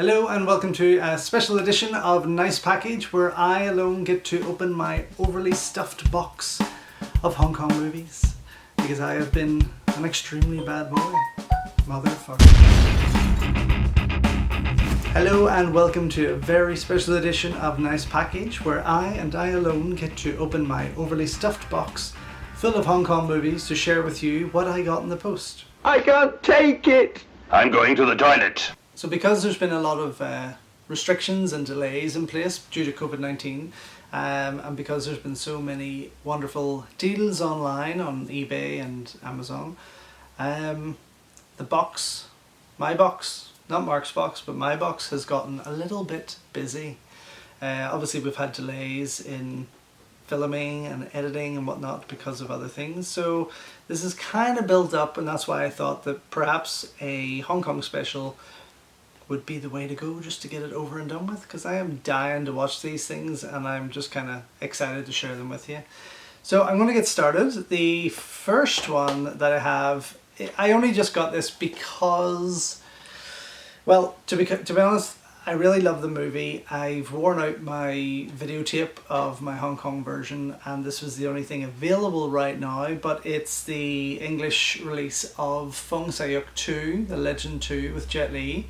Hello and welcome to a special edition of Nice Package where I alone get to open my overly stuffed box of Hong Kong movies because I have been an extremely bad boy. Motherfucker. Hello and welcome to a very special edition of Nice Package where I alone get to open my overly stuffed box full of Hong Kong movies to share with you what I got in the post. I can't take it! I'm going to the toilet. So because there's been a lot of restrictions and delays in place due to COVID-19 and because there's been so many wonderful deals online on eBay and Amazon, the box, my box, not Mark's box, but my box has gotten a little bit busy. Obviously we've had delays in filming and editing and whatnot because of other things, so this is kind of built up, and that's why I thought that perhaps a Hong Kong special would be the way to go, just to get it over and done with, because I am dying to watch these things and I'm just kind of excited to share them with you. So I'm going to get started. The first one that I have, I only just got this because, well, to be honest, I really love the movie. I've worn out my videotape of my Hong Kong version and this was the only thing available right now, but it's the English release of Fong Sai-yuk 2, The Legend 2 with Jet Li.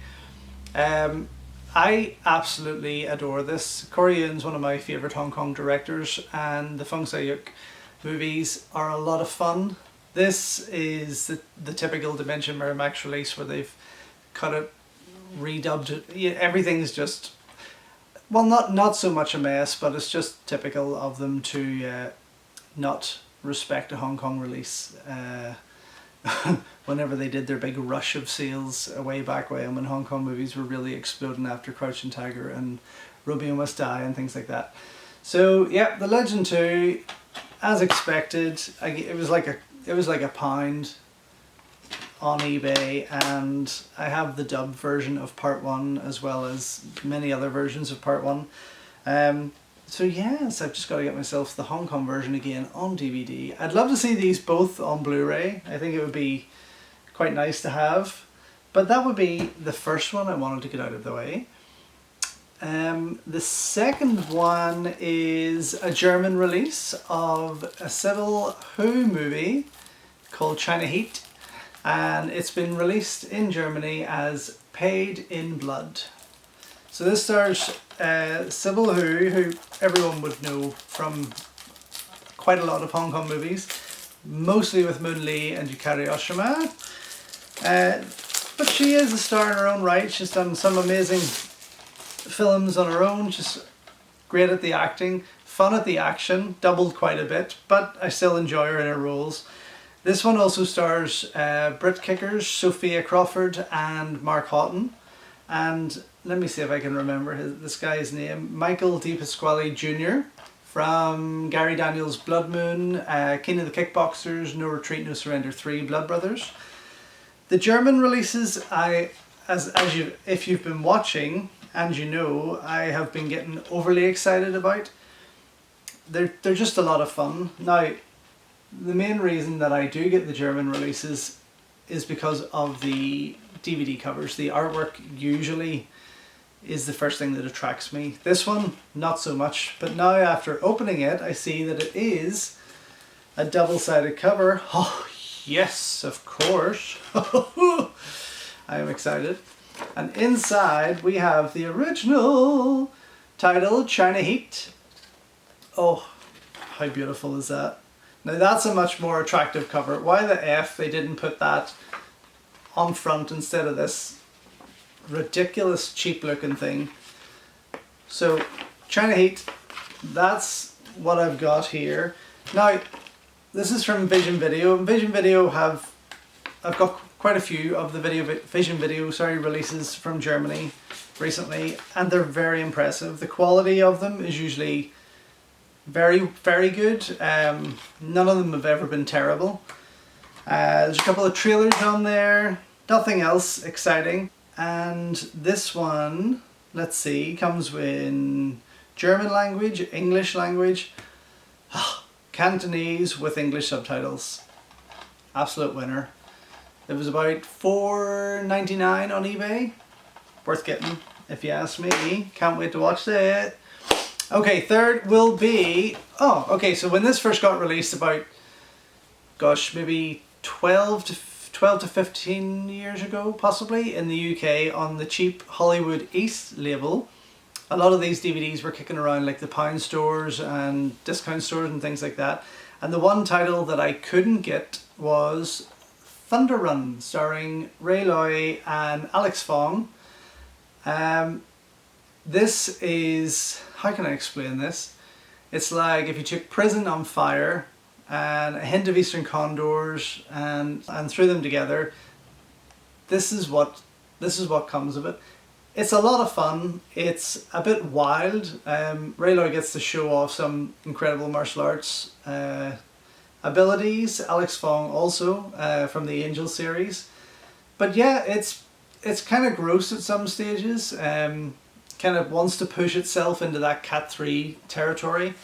I absolutely adore this. Corey Yun's one of my favourite Hong Kong directors and the Fong Sai-yuk movies are a lot of fun. This is the typical Dimension Miramax release where they've cut it, redubbed it. Yeah, everything's just, well, not so much a mess, but it's just typical of them to not respect a Hong Kong release. Whenever they did their big rush of sales way back when Hong Kong movies were really exploding after Crouching Tiger and Romeo Must Die and things like that. So yeah, The Legend 2, as expected, it was like a pound on eBay, and I have the dubbed version of part 1 as well as many other versions of part 1. So yes, I've just got to get myself the Hong Kong version again on DVD. I'd love to see these both on Blu-ray. I think it would be quite nice to have. But that would be the first one I wanted to get out of the way. The second one is a German release of a Sammo Hung movie called China Heat. And it's been released in Germany as Paid in Blood. So this stars Sammo Hung, who everyone would know from quite a lot of Hong Kong movies, mostly with Moon Lee and Yukari Oshima. But she is a star in her own right. She's done some amazing films on her own. She's great at the acting, fun at the action, doubled quite a bit, but I still enjoy her in her roles. This one also stars Brit kickers Sophia Crawford and Mark Houghton, and let me see if I can remember this guy's name. Michael D. Pasquale Jr. from Gary Daniels' Blood Moon, King of the Kickboxers, No Retreat, No Surrender 3, Blood Brothers. The German releases, if you've been watching and you know, I have been getting overly excited about. They're just a lot of fun. Now, the main reason that I do get the German releases is because of the DVD covers. The artwork usually is the first thing that attracts me. This one, not so much, but now after opening it, I see that it is a double-sided cover. Oh, yes, of course. I am excited. And inside we have the original title, China Heat. Oh, how beautiful is that? Now that's a much more attractive cover. Why the F they didn't put that on front instead of this ridiculous cheap looking thing. So China Heat, that's what I've got here. Now this is from Vision Video. Vision Video I've got quite a few of the Vision Video releases from Germany recently, and they're very impressive. The quality of them is usually very, very good. None of them have ever been terrible. There's a couple of trailers on there, nothing else exciting. And this one, let's see, comes in German language, English language, Cantonese with English subtitles. Absolute winner. It was about $4.99 on eBay. Worth getting. if you ask me. Can't wait to watch that. Okay, third will be... Oh, okay, so when this first got released about, gosh, maybe 12 to 15 years ago, possibly, in the UK on the cheap Hollywood East label, a lot of these DVDs were kicking around like the pound stores and discount stores and things like that. And the one title that I couldn't get was Thunder Run, starring Ray Loy and Alex Fong. This is, how can I explain this? It's like if you took Prison on Fire and a hint of Eastern Condors and threw them together. This is what comes of it. It's a lot of fun. It's a bit wild. Ray Loy gets to show off some incredible martial arts abilities. Alex Fong also from the Angel series. But yeah, it's kind of gross at some stages. Kind of wants to push itself into that Cat 3 territory.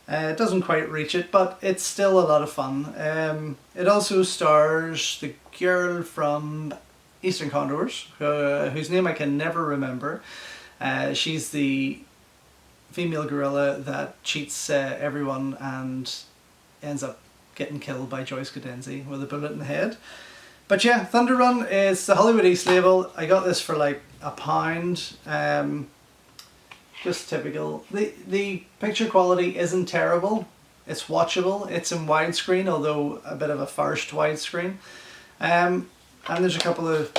It doesn't quite reach it, but it's still a lot of fun. It also stars the girl from Eastern Condors, whose name I can never remember. She's the female gorilla that cheats everyone and ends up getting killed by Joyce Cadenzi with a bullet in the head. But yeah, Thunder Run is the Hollywood East label. I got this for like £1. Just typical. The picture quality isn't terrible. It's watchable. It's in widescreen, although a bit of a first widescreen. And there's a couple of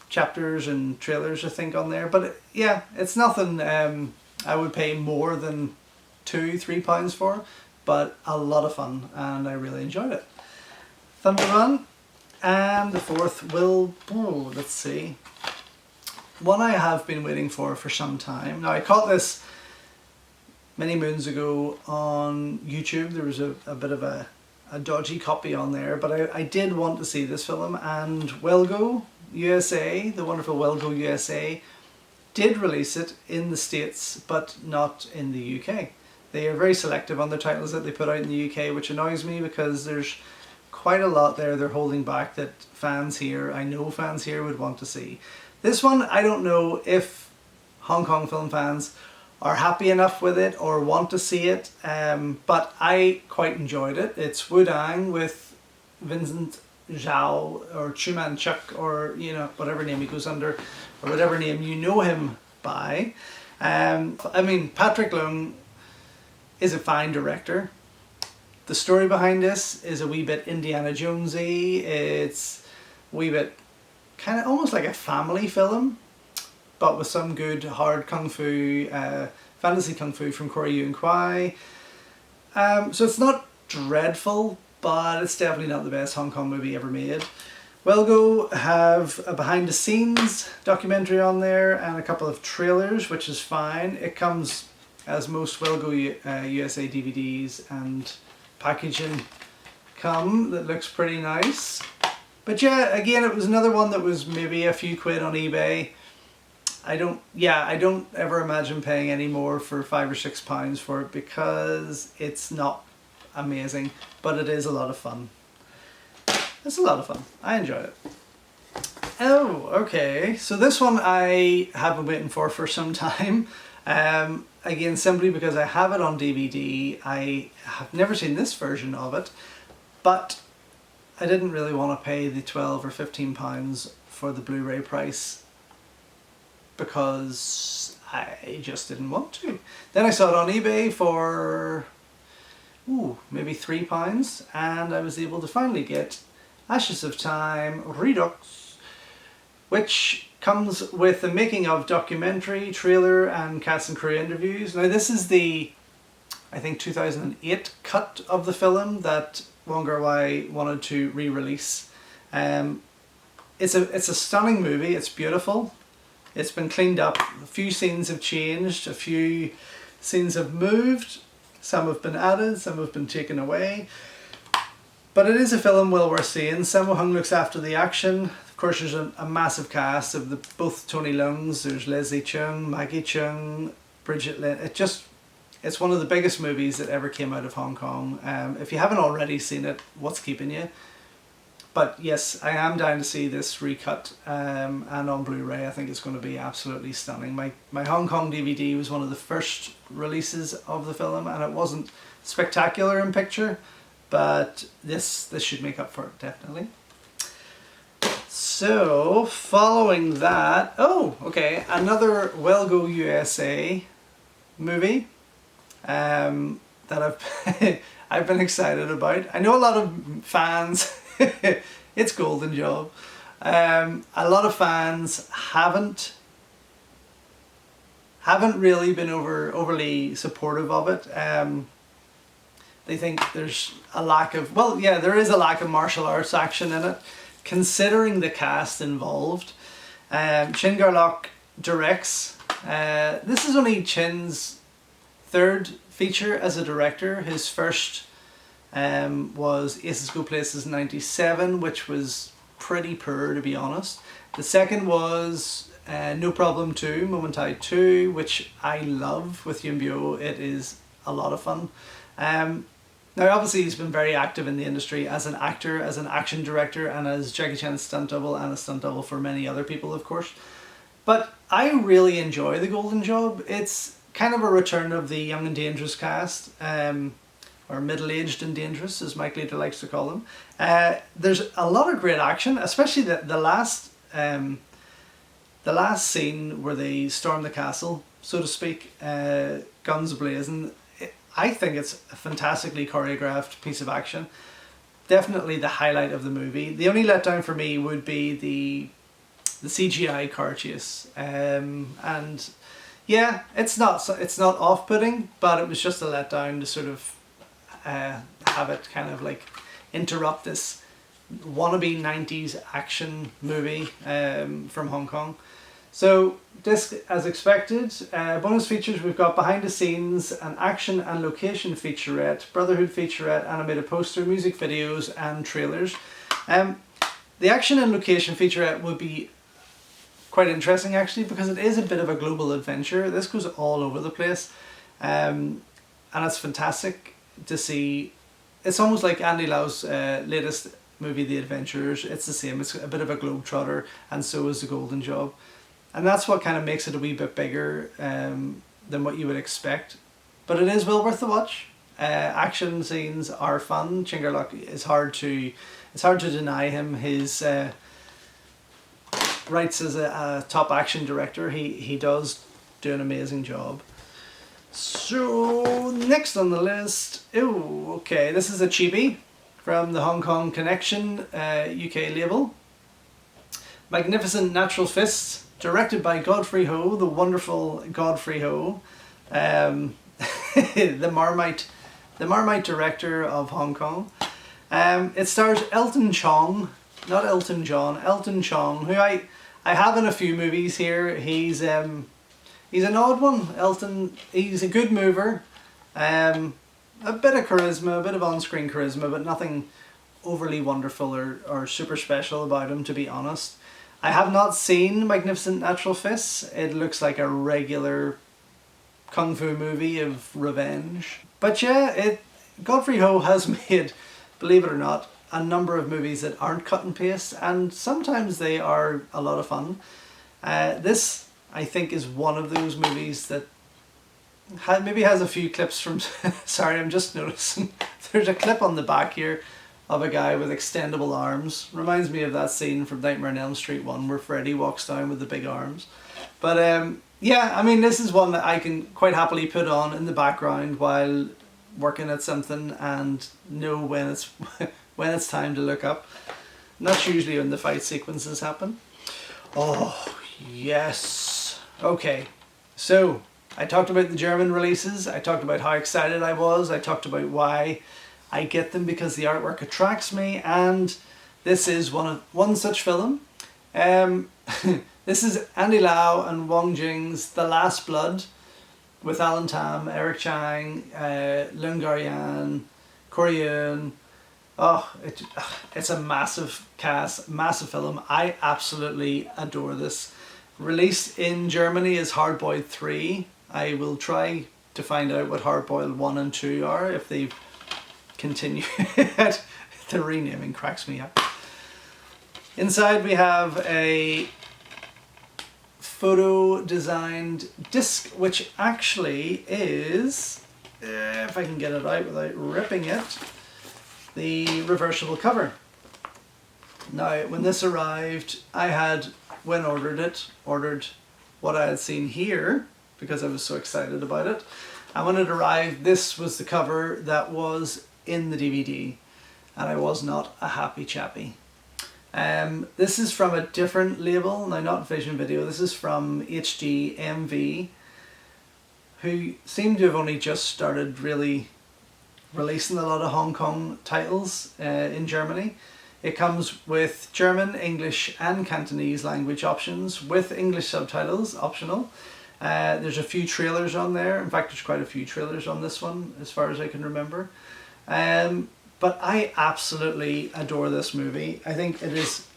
chapters and trailers I think on there. But yeah, it's nothing I would pay more than £2-3 for. But a lot of fun, and I really enjoyed it. Thunder Run. And the fourth will, let's see, one I have been waiting for some time. Now I caught this many moons ago on YouTube. There was a bit of a dodgy copy on there, but I did want to see this film, and Wellgo USA, the wonderful Wellgo USA, did release it in the States, but not in the UK. They are very selective on the titles that they put out in the UK, which annoys me because there's quite a lot there they're holding back that I know fans here would want to see. This one, I don't know if Hong Kong film fans are happy enough with it or want to see it, but I quite enjoyed it. It's Wudang with Vincent Zhao or Chuman Chuk, or whatever name he goes under, or whatever name you know him by. I mean, Patrick Leung is a fine director. The story behind this is a wee bit Indiana Jonesy. It's a wee bit kind of almost like a family film, but with some good hard kung fu, fantasy kung fu from Corey Yuen Kwai. So it's not dreadful, but it's definitely not the best Hong Kong movie ever made. Wellgo have a behind the scenes documentary on there and a couple of trailers, which is fine. It comes as most Wellgo USA DVDs and packaging come that looks pretty nice. But yeah, again, it was another one that was maybe a few quid on eBay. I don't ever imagine paying any more for £5 or £6 for it because it's not amazing, but it is a lot of fun. It's a lot of fun. I enjoy it. Oh, okay. So this one I have been waiting for some time. Again, simply because I have it on DVD. I have never seen this version of it, but I didn't really want to pay the £12 or £15 for the Blu-ray price because I just didn't want to. Then I saw it on eBay for maybe £3, and I was able to finally get Ashes of Time Redux, which comes with the making of documentary, trailer and cast and crew interviews. Now this is the, I think, 2008 cut of the film that Wong Kar-wai wanted to re-release. It's a stunning movie. It's beautiful. It's been cleaned up. A few scenes have changed. A few scenes have moved. Some have been added. Some have been taken away. But it is a film well worth seeing. Sammo Hung looks after the action. Of course, there's a massive cast of both Tony Leungs. There's Leslie Cheung, Jacky Cheung, Bridget Lin. It's one of the biggest movies that ever came out of Hong Kong. If you haven't already seen it, what's keeping you? But yes, I am down to see this recut and on Blu-ray. I think it's going to be absolutely stunning. My Hong Kong DVD was one of the first releases of the film, and it wasn't spectacular in picture, but this should make up for it, definitely. So, following that, oh, okay, another Well Go USA movie that I've been excited about. I know a lot of fans, it's Golden Job. A lot of fans haven't really been overly supportive of it. They think there's a lack of, well, yeah, there is a lack of martial arts action in it, considering the cast involved. Chin Garlock directs. This is only Chin's third feature as a director. His first was Aces Go Places in '97, which was pretty poor, to be honest. The second was No Problem 2, Momentai 2, which I love with Yuen Biao. It is a lot of fun. Now obviously he's been very active in the industry as an actor, as an action director, and as Jacky Cheung's stunt double, and a stunt double for many other people, of course. But I really enjoy The Golden Job. It's kind of a return of the Young and Dangerous cast, or middle-aged and dangerous, as Mike Leader likes to call them. There's a lot of great action, especially the last scene where they storm the castle, so to speak, guns blazing. I think it's a fantastically choreographed piece of action. Definitely the highlight of the movie. The only letdown for me would be the CGI car chase. And yeah, it's not off-putting, but it was just a letdown to sort of have it kind of like interrupt this wannabe 90s action movie from Hong Kong. So this, as expected, bonus features, we've got behind the scenes, an action and location featurette, Brotherhood featurette, animated poster, music videos and trailers. The action and location featurette would be quite interesting actually, because it is a bit of a global adventure. This goes all over the place, and it's fantastic to see. It's almost like Andy Lau's latest movie, The Adventurers. It's the same, it's a bit of a globetrotter, and so is The Golden Job. And that's what kind of makes it a wee bit bigger than what you would expect. But it is well worth the watch. Action scenes are fun. Chin Garlock is hard to deny him his rights as a top action director. He does do an amazing job. So next on the list, oh okay, this is a chibi from the Hong Kong Connection UK label. Magnificent Natural Fists, directed by Godfrey Ho, the wonderful Godfrey Ho, the Marmite director of Hong Kong. It stars Elton Chong, not Elton John, Elton Chong, who I have in a few movies here. He's an odd one. Elton, he's a good mover, a bit of charisma, a bit of on-screen charisma, but nothing overly wonderful or super special about him, to be honest. I have not seen Magnificent Natural Fists. It looks like a regular kung fu movie of revenge. But yeah, Godfrey Ho has made, believe it or not, a number of movies that aren't cut and paste, and sometimes they are a lot of fun. This, I think, is one of those movies that maybe has a few clips from... Sorry, I'm just noticing. There's a clip on the back here of a guy with extendable arms. Reminds me of that scene from Nightmare on Elm Street 1 where Freddy walks down with the big arms. But yeah, I mean, this is one that I can quite happily put on in the background while working at something and know when it's when it's time to look up. And that's usually when the fight sequences happen. Oh, yes. Okay, so I talked about the German releases. I talked about how excited I was. I talked about why I get them, because the artwork attracts me, and this is one such film. This is Andy Lau and Wong Jing's The Last Blood, with Alan Tam, Eric Chang, Lun Garyan, Corey Yun. Oh, it's a massive cast, massive film. I absolutely adore this. Released in Germany as Hardboiled 3. I will try to find out what Hardboiled 1 and 2 are, if they've continued. The renaming cracks me up. Inside we have a photo designed disc, which actually is, if I can get it out without ripping it, the reversible cover. Now when this arrived, I had, when ordered what I had seen here because I was so excited about it, and when it arrived, this was the cover that was in the DVD, and I was not a happy chappy. This is from a different label, now not Vision Video, this is from HDMV, who seem to have only just started really releasing a lot of Hong Kong titles in Germany. It comes with German, English and Cantonese language options with English subtitles optional. There's a few trailers on there, in fact there's quite a few trailers on this one as far as I can remember. But I absolutely adore this movie. I think it is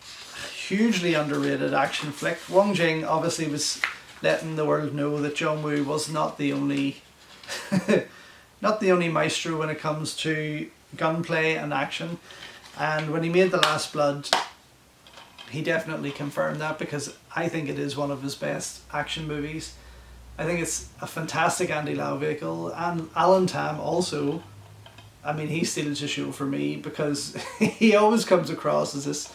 a hugely underrated action flick. Wong Jing obviously was letting the world know that John Woo was not the only not the only maestro when it comes to gunplay and action. And when he made The Last Blood, he definitely confirmed that, because I think it is one of his best action movies. I think it's a fantastic Andy Lau vehicle, and Alan Tam also. I mean, he steals the show for me because he always comes across as this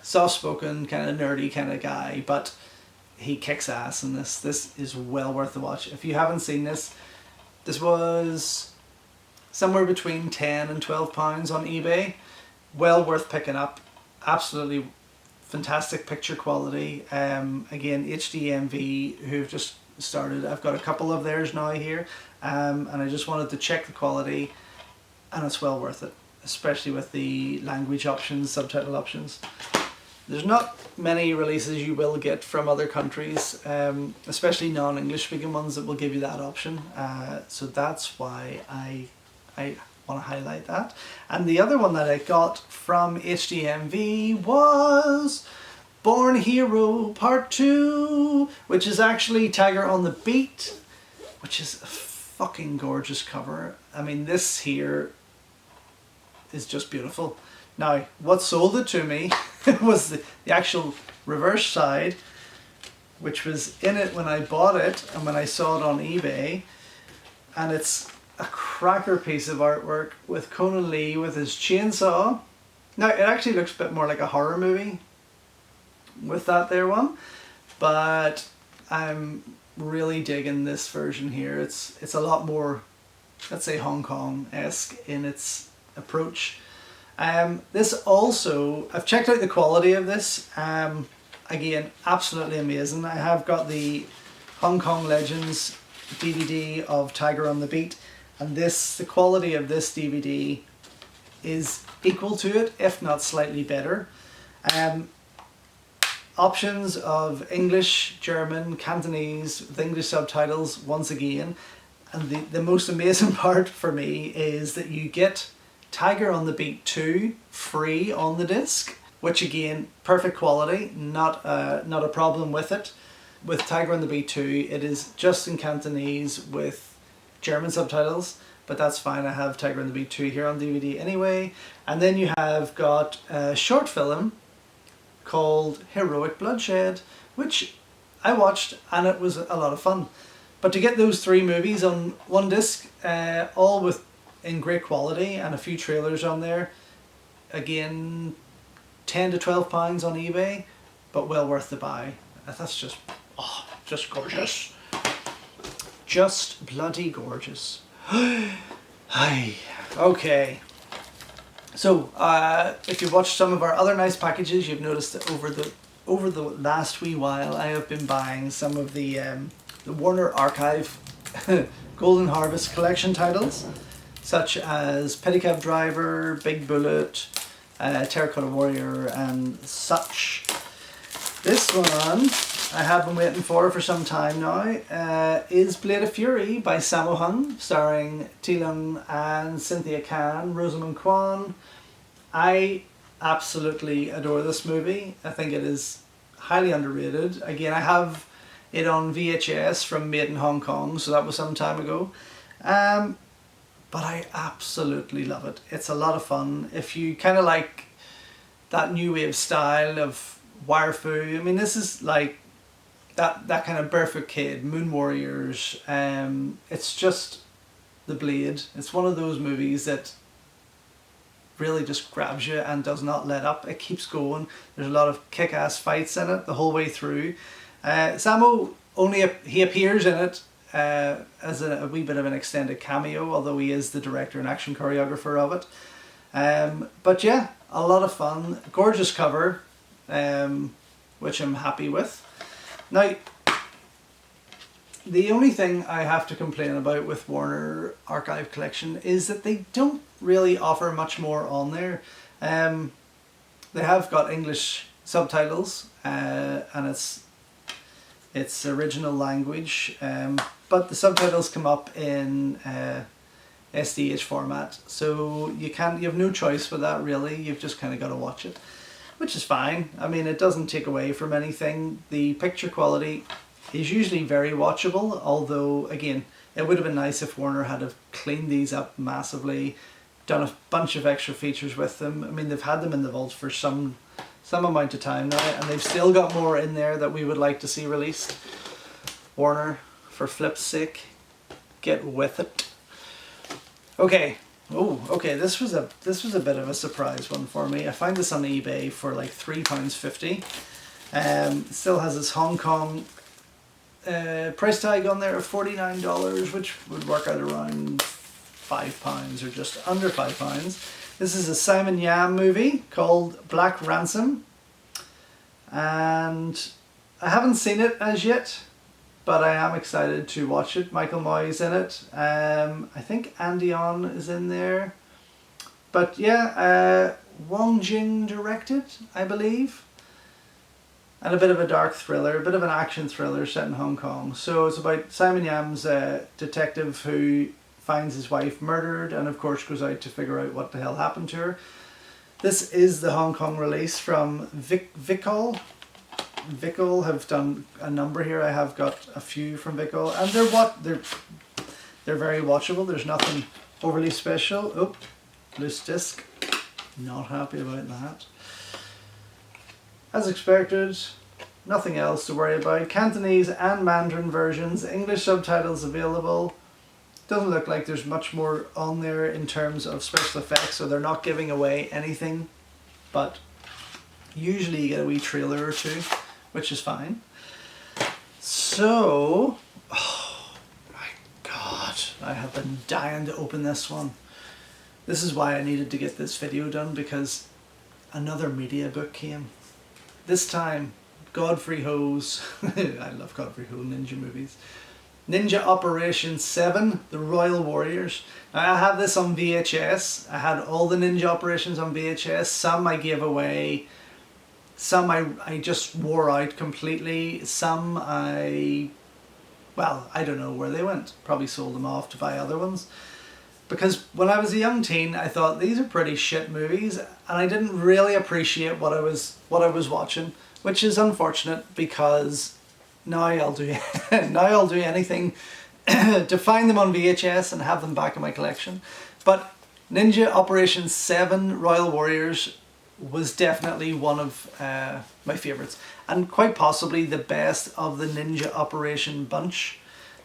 soft-spoken, kind of nerdy kind of guy, but he kicks ass in this. This is well worth the watch. If you haven't seen this, this was somewhere between £10 and £12 on eBay. Well worth picking up. Absolutely fantastic picture quality. Again, HDMV, who've just started. I've got a couple of theirs now here, and I just wanted to check the quality. And it's well worth it, especially with the language options, subtitle options. There's not many releases you will get from other countries, especially non-English speaking ones, that will give you that option. So that's why I want to highlight that. And the other one that I got from HDMV was Born Hero Part 2, which is actually Tiger on the Beat, which is a fucking gorgeous cover. I mean, this here is just beautiful. Now, what sold it to me was the actual reverse side, which was in it when I bought it and when I saw it on eBay. And it's a cracker piece of artwork with Conan Lee with his chainsaw. Now, it actually looks a bit more like a horror movie with that there one, but I'm really digging this version here. It's a lot more, let's say, Hong Kong-esque in its approach. This also, I've checked out the quality of this. Again, absolutely amazing. I have got the Hong Kong Legends DVD of Tiger on the Beat, and the quality of this DVD is equal to it, if not slightly better. Options of English, German, Cantonese with English subtitles once again. And the most amazing part for me is that you get Tiger on the Beat 2 free on the disc, which again, perfect quality, not a problem with it. With Tiger on the Beat 2, it is just in Cantonese with German subtitles, but that's fine. I have Tiger on the Beat 2 here on DVD anyway. And then you have got a short film called Heroic Bloodshed, which I watched and it was a lot of fun. But to get those three movies on one disc, all in great quality, and a few trailers on there, again, £10 to £12 on eBay, but well worth the buy. That's just gorgeous. Just bloody gorgeous. Hi. Okay. So, if you've watched some of our other nice packages, you've noticed that over the last wee while, I have been buying some of the Warner Archive Golden Harvest collection titles, such as Pedicab Driver, Big Bullet, Terracotta Warrior, and such. This one I have been waiting for some time now, is Blade of Fury by Sammo Hung, starring Leung and Cynthia Khan, Rosamund Kwan. I absolutely adore this movie. I think it is highly underrated. Again, I have it on VHS from Made in Hong Kong, so that was some time ago. But I absolutely love it. It's a lot of fun. If you kind of like that new wave style of wire fu. I mean, this is like that kind of Barefoot Kid, Moon Warriors. It's just The Blade. It's one of those movies that really just grabs you and does not let up. It keeps going. There's a lot of kick-ass fights in it the whole way through. Sammo he appears in it as a wee bit of an extended cameo, although he is the director and action choreographer of it. But yeah, a lot of fun. Gorgeous cover, which I'm happy with. Now, the only thing I have to complain about with Warner Archive Collection is that they don't really offer much more on there. They have got English subtitles, and it's original language, but the subtitles come up in SDH format, so you have no choice with that really. You've just kind of got to watch it, which is fine. I mean, it doesn't take away from anything. The picture quality is usually very watchable, although again, it would have been nice if Warner had have cleaned these up massively, done a bunch of extra features with them. I mean, they've had them in the vault for some amount of time now, and they've still got more in there that we would like to see released. Warner, for flip's sake, get with it. Okay. Oh, okay. This was a bit of a surprise one for me. I found this on eBay for like £3.50. Still has this Hong Kong price tag on there of $49, which would work out around £5 or just under £5. This is a Simon Yam movie called Black Ransom, and I haven't seen it as yet, but I am excited to watch it. Michael Moy's in it. I think Andy On is in there. But yeah, Wong Jing directed, I believe. And a bit of a dark thriller, a bit of an action thriller set in Hong Kong. So it's about Simon Yam's detective who finds his wife murdered and of course goes out to figure out what the hell happened to her. This is the Hong Kong release from Vicol. Vicol have done a number here. I have got a few from Vicol, and they're very watchable. There's nothing overly special. Oh, loose disc. Not happy about that. As expected, nothing else to worry about. Cantonese and Mandarin versions, English subtitles available. Doesn't look like there's much more on there in terms of special effects, so they're not giving away anything, but usually you get a wee trailer or two, which is fine. So, oh my god, I have been dying to open this one. This is why I needed to get this video done, because another media book came. This time, Godfrey Ho's, I love Godfrey Ho ninja movies, Ninja Operation 7, The Royal Warriors. Now, I have this on VHS. I had all the ninja operations on VHS. Some I gave away. Some I just wore out completely. Some well, I don't know where they went. Probably sold them off to buy other ones. Because when I was a young teen, I thought these are pretty shit movies, and I didn't really appreciate what I was watching, which is unfortunate because now I'll do anything to find them on VHS and have them back in my collection. But Ninja Operation 7 Royal Warriors was definitely one of my favourites, and quite possibly the best of the Ninja Operation bunch.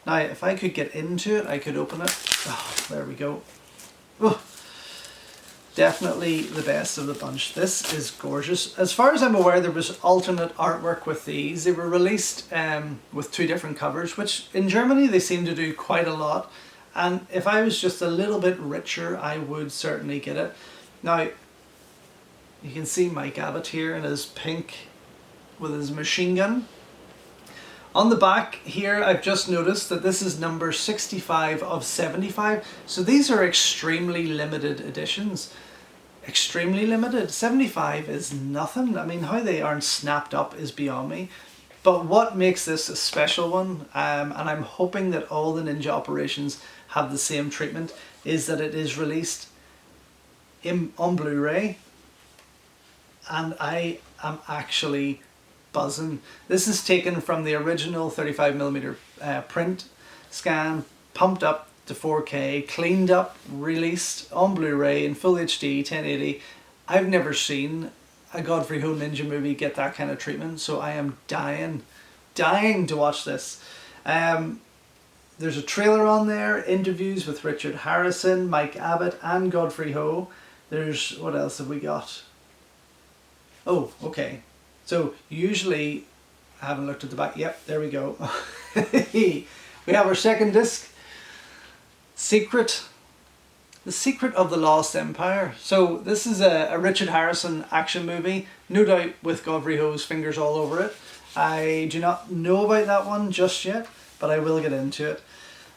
Now, if I could get into it, I could open it. Oh, there we go. Oh, definitely the best of the bunch. This is gorgeous. As far as I'm aware, there was alternate artwork with these. They were released with two different covers, which in Germany they seem to do quite a lot. And if I was just a little bit richer, I would certainly get it. Now, you can see Mike Abbott here in his pink with his machine gun. On the back here, I've just noticed that this is number 65 of 75. So these are extremely limited editions. Extremely limited. 75 is nothing. I mean, how they aren't snapped up is beyond me. But what makes this a special one, and I'm hoping that all the Ninja Operations have the same treatment, is that it is released on Blu-ray. And I am actually buzzing. This is taken from the original 35mm print scan, pumped up to 4K, cleaned up, released on Blu-ray in full HD 1080. I've never seen a Godfrey Ho ninja movie get that kind of treatment, so I am dying to watch this. There's a trailer on there, interviews with Richard Harrison, Mike Abbott and Godfrey Ho. There's, what else have we got? Oh, okay. So usually, I haven't looked at the back. Yep, there we go. We have our second disc, The Secret of the Lost Empire. So this is a Richard Harrison action movie, no doubt with Godfrey Ho's fingers all over it. I do not know about that one just yet, but I will get into it.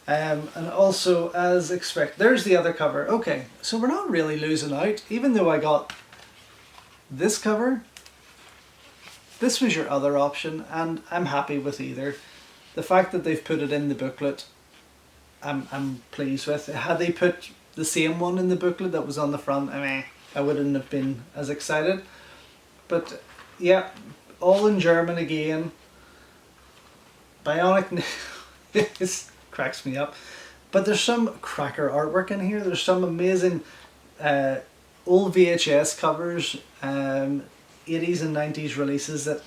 And also, as expected, there's the other cover. Okay, so we're not really losing out, even though I got this cover. This was your other option, and I'm happy with either. The fact that they've put it in the booklet, I'm pleased with. Had they put the same one in the booklet that was on the front, I wouldn't have been as excited. But yeah, all in German again. Bionic. This cracks me up. But there's some cracker artwork in here. There's some amazing old VHS covers, 80s and 90s releases that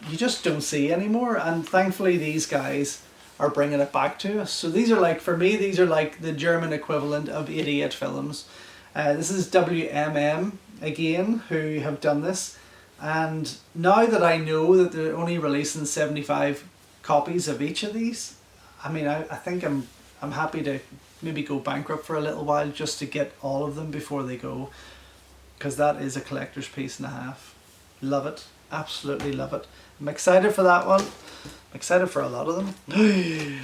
you just don't see anymore. And thankfully these guys are bringing it back to us. So these are like, for me, these are like the German equivalent of 88 films. This is WMM again, who have done this. And now that I know that they're only releasing 75 copies of each of these, I mean, I think I'm happy to maybe go bankrupt for a little while just to get all of them before they go, because that is a collector's piece and a half. Love it, absolutely love it. I'm excited for that one. I'm excited for a lot of them.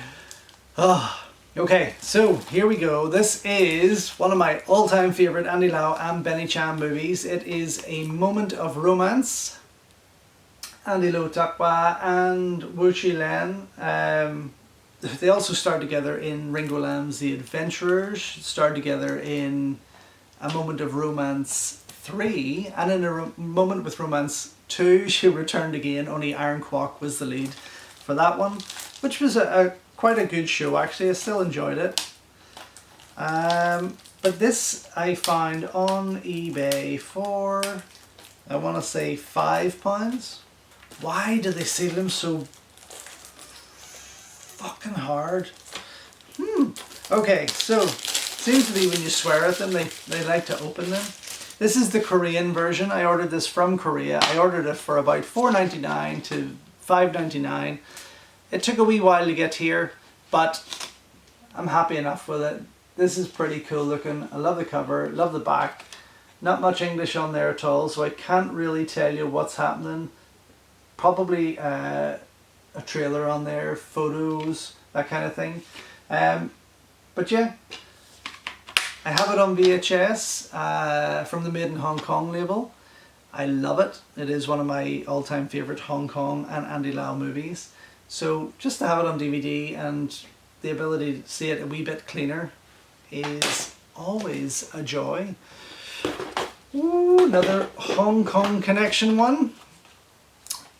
Okay, so here we go. This is one of my all-time favorite Andy Lau and Benny Chan movies. It is A Moment of Romance. Andy Lau Takwa and Wu Chi Len. They also starred together in Ringo Lam's The Adventurers, starred together in A Moment of Romance 3, and in A Moment with Romance 2 she returned again, only Aaron Kwok was the lead for that one, which was quite a good show actually. I still enjoyed it. But this I found on eBay for, I want to say £5. Why do they sell them so fucking hard? Okay, so seems to be when you swear at them, they like to open them. This is the Korean version. I ordered this from Korea. I ordered it for about $4.99 to $5.99. It took a wee while to get here, but I'm happy enough with it. This is pretty cool looking. I love the cover, love the back. Not much English on there at all, so I can't really tell you what's happening. Probably a trailer on there, photos, that kind of thing. But yeah, I have it on VHS from the Made in Hong Kong label. I love it. It is one of my all-time favourite Hong Kong and Andy Lau movies. So just to have it on DVD and the ability to see it a wee bit cleaner is always a joy. Ooh, another Hong Kong connection one.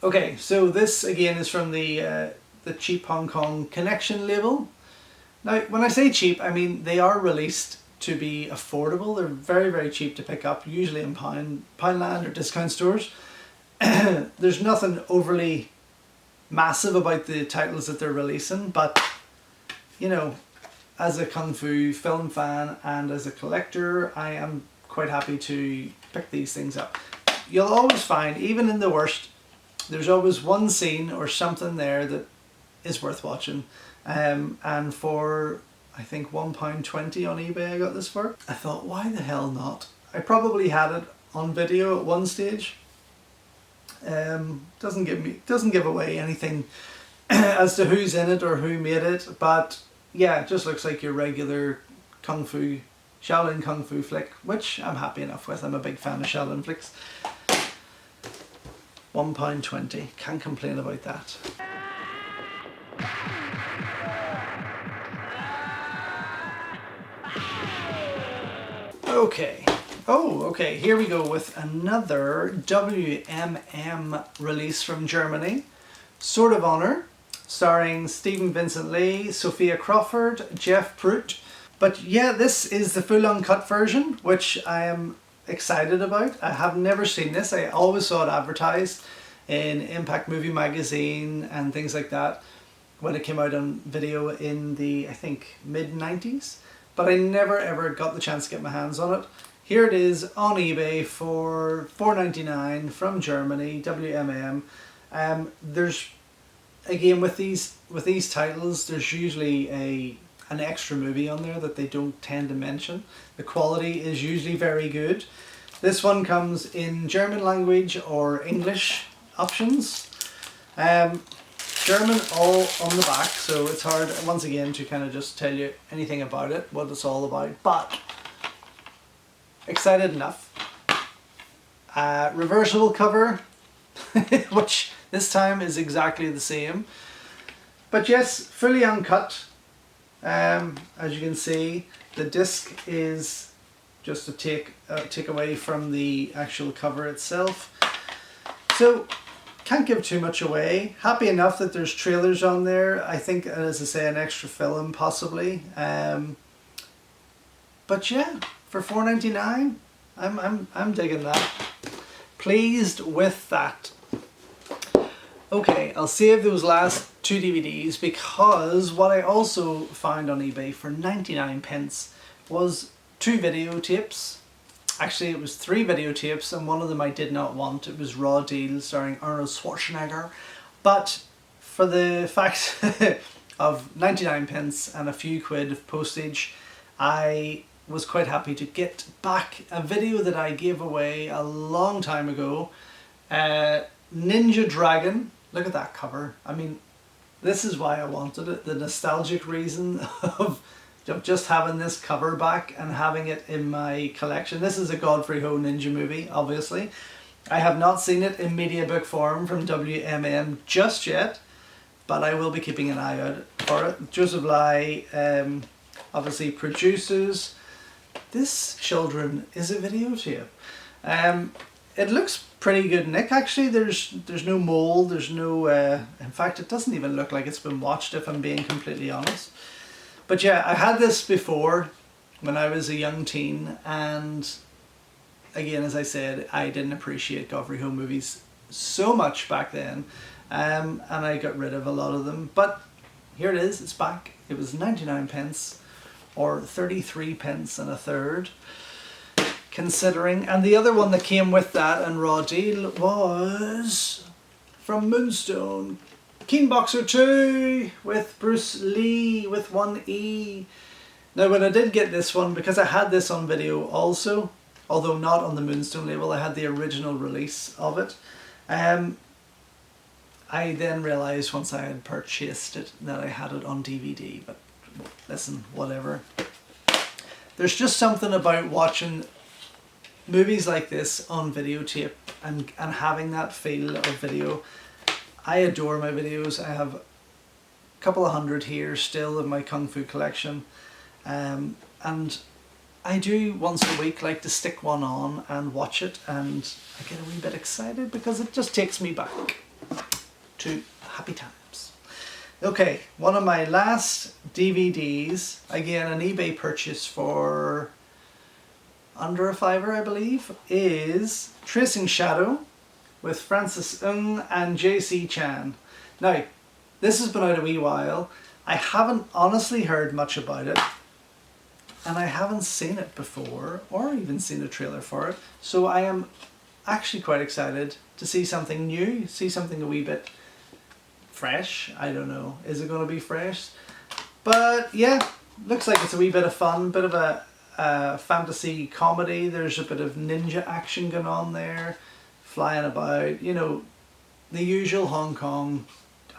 Okay, so this again is from the cheap Hong Kong connection label. Now, when I say cheap, I mean they are released to be affordable. They're very, very cheap to pick up, usually in Poundland or discount stores. There's nothing overly massive about the titles that they're releasing, but you know, as a Kung Fu film fan and as a collector, I am quite happy to pick these things up. You'll always find, even in the worst, there's always one scene or something there that is worth watching. And for, I think £1.20 on eBay I got this for. I thought, why the hell not? I probably had it on video at one stage. Doesn't give away anything as to who's in it or who made it, but yeah, it just looks like your regular Kung Fu, Shaolin Kung Fu flick, which I'm happy enough with. I'm a big fan of Shaolin flicks. £1.20, can't complain about that. Okay. Oh, okay, here we go with another WMM release from Germany. Sword of Honor, starring Stephen Vincent Lee, Sophia Crawford, Jeff Prout. But yeah, this is the full uncut version, which I am excited about. I have never seen this. I always saw it advertised in Impact Movie Magazine and things like that when it came out on video in the, I think, mid-90s. But I never ever got the chance to get my hands on it. Here it is on eBay for $4.99 from Germany, WMM. There's, again, with these titles, there's usually an extra movie on there that they don't tend to mention. The quality is usually very good. This one comes in German language or English options. German all on the back, so it's hard once again to kind of just tell you anything about it, what it's all about, but excited enough. Reversible cover, which this time is exactly the same, but yes, fully uncut. As you can see, the disc is just a take away from the actual cover itself. So can't give too much away. Happy enough that there's trailers on there. I think, as I say, an extra film possibly. But yeah, for $4.99, I'm digging that. Pleased with that. Okay, I'll save those last 2 DVDs because what I also found on eBay for 99 pence was 2 videotapes. Actually, it was 3 videotapes, and one of them I did not want. It was Raw Deal starring Arnold Schwarzenegger. But for the fact of 99 pence and a few quid of postage, I was quite happy to get back a video that I gave away a long time ago. Ninja Dragon. Look at that cover. I mean, this is why I wanted it. The nostalgic reason of just having this cover back and having it in my collection. This is a Godfrey Ho ninja movie, obviously. I have not seen it in media book form from WMM just yet, but I will be keeping an eye out for it. Joseph Lai obviously produces. This, children, is a videotape. It looks pretty good, Nick. Actually, there's no mold, there's no... in fact, it doesn't even look like it's been watched, if I'm being completely honest. But yeah, I had this before when I was a young teen, and again, as I said, I didn't appreciate Godfrey Ho movies so much back then, and I got rid of a lot of them. But here it is, it's back. It was 99 pence or 33 pence and a third, considering. And the other one that came with that and Raw Deal was from Moonstone, Keen Boxer 2 with Bruce Lee with one E. Now when I did get this one, because I had this on video also, although not on the Moonstone label, I had the original release of it. I then realised once I had purchased it that I had it on DVD, but listen, whatever. There's just something about watching movies like this on videotape and having that feel of video. I adore my videos. I have a couple of hundred here still in my Kung Fu collection, and I do once a week like to stick one on and watch it, and I get a wee bit excited because it just takes me back to happy times. Okay, one of my last DVDs, again an eBay purchase for under a $5, I believe, is Tracing Shadow with Francis Ng and JC Chan. Now, this has been out a wee while. I haven't honestly heard much about it, and I haven't seen it before or even seen a trailer for it, so I am actually quite excited to see something new, see something a wee bit fresh. I don't know, is it going to be fresh? But yeah, looks like it's a wee bit of fun, bit of a fantasy comedy. There's a bit of ninja action going on there, flying about, you know, the usual Hong Kong,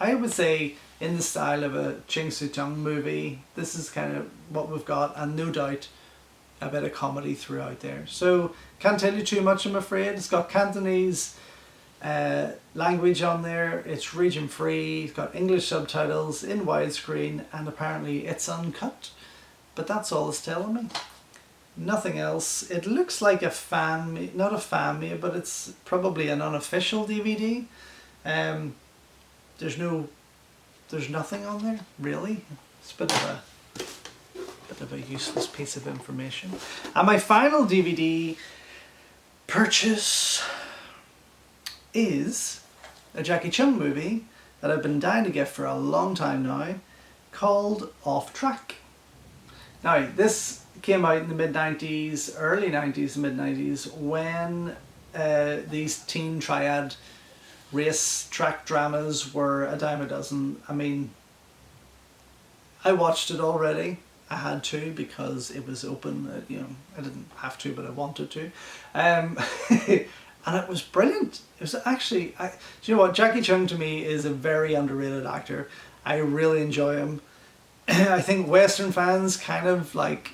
I would say in the style of a Ching Su-tung movie. This is kind of what we've got, and no doubt a bit of comedy throughout there. So can't tell you too much, I'm afraid. It's got Cantonese language on there, it's region free, it's got English subtitles in widescreen, and apparently it's uncut, but that's all it's telling me. Nothing else. It looks like a fan, not a fan made, but it's probably an unofficial DVD. There's nothing on there really. It's a bit of a useless piece of information. And my final DVD purchase is a Jacky Cheung movie that I've been dying to get for a long time now, called Off Track. Now, this came out in the mid-90s, early 90s, mid-90s, when these teen triad race track dramas were a dime a dozen. I mean, I watched it already. I had to because it was open. You know, I didn't have to, but I wanted to. And it was brilliant. It was actually, do you know what? Jacky Cheung to me is a very underrated actor. I really enjoy him. I think Western fans kind of like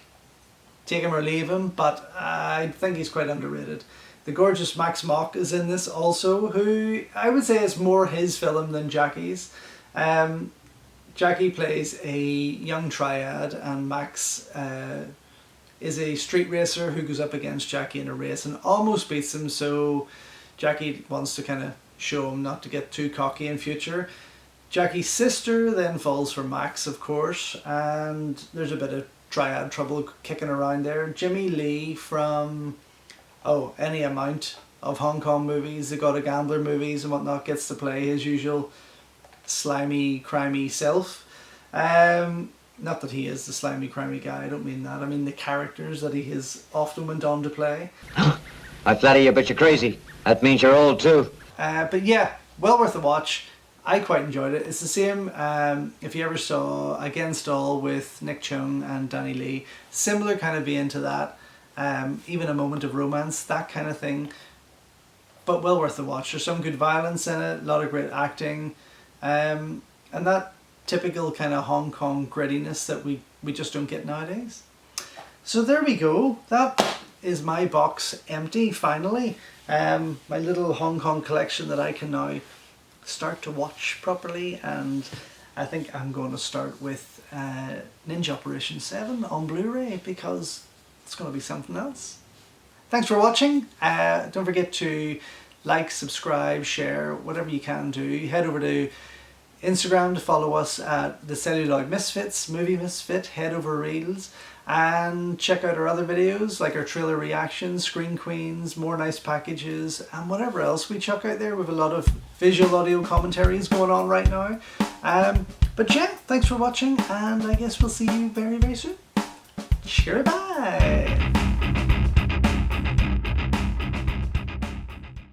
take him or leave him, but I think he's quite underrated. The gorgeous Max Mock is in this also, who I would say is more his film than Jacky's. Jacky plays a young triad, and Max is a street racer who goes up against Jacky in a race and almost beats him, so Jacky wants to kind of show him not to get too cocky in future. Jacky's sister then falls for Max, of course, and there's a bit of triad trouble kicking around there. Jimmy Lee from any amount of Hong Kong movies, the God of Gambler movies and whatnot, gets to play his usual slimy, crimey self. Not that he is the slimy, crimey guy, I don't mean that. I mean the characters that he has often went on to play. I flatter you, but you're crazy. That means you're old too. But yeah, well worth a watch. I quite enjoyed it. It's the same, if you ever saw Against All with Nick Chung and Danny Lee, similar kind of vein to that. Even A Moment of Romance, that kind of thing. But well worth the watch. There's some good violence in it, a lot of great acting. And that typical kind of Hong Kong grittiness that we just don't get nowadays. So there we go. That is my box empty, finally. My little Hong Kong collection that I can now start to watch properly, and I think I'm going to start with Ninja Operation 7 on Blu-ray because it's going to be something else. Thanks for watching. Don't forget to like, subscribe, share, whatever you can do. Head over to Instagram to follow us at the Celluloid Misfits, Movie Misfit, Head Over Reels, and check out our other videos like our trailer reactions, Screen Queens, more nice packages, and whatever else we chuck out there. We have a lot of visual audio commentaries going on right now. But yeah, thanks for watching, and I guess we'll see you very, very soon. Sure, bye!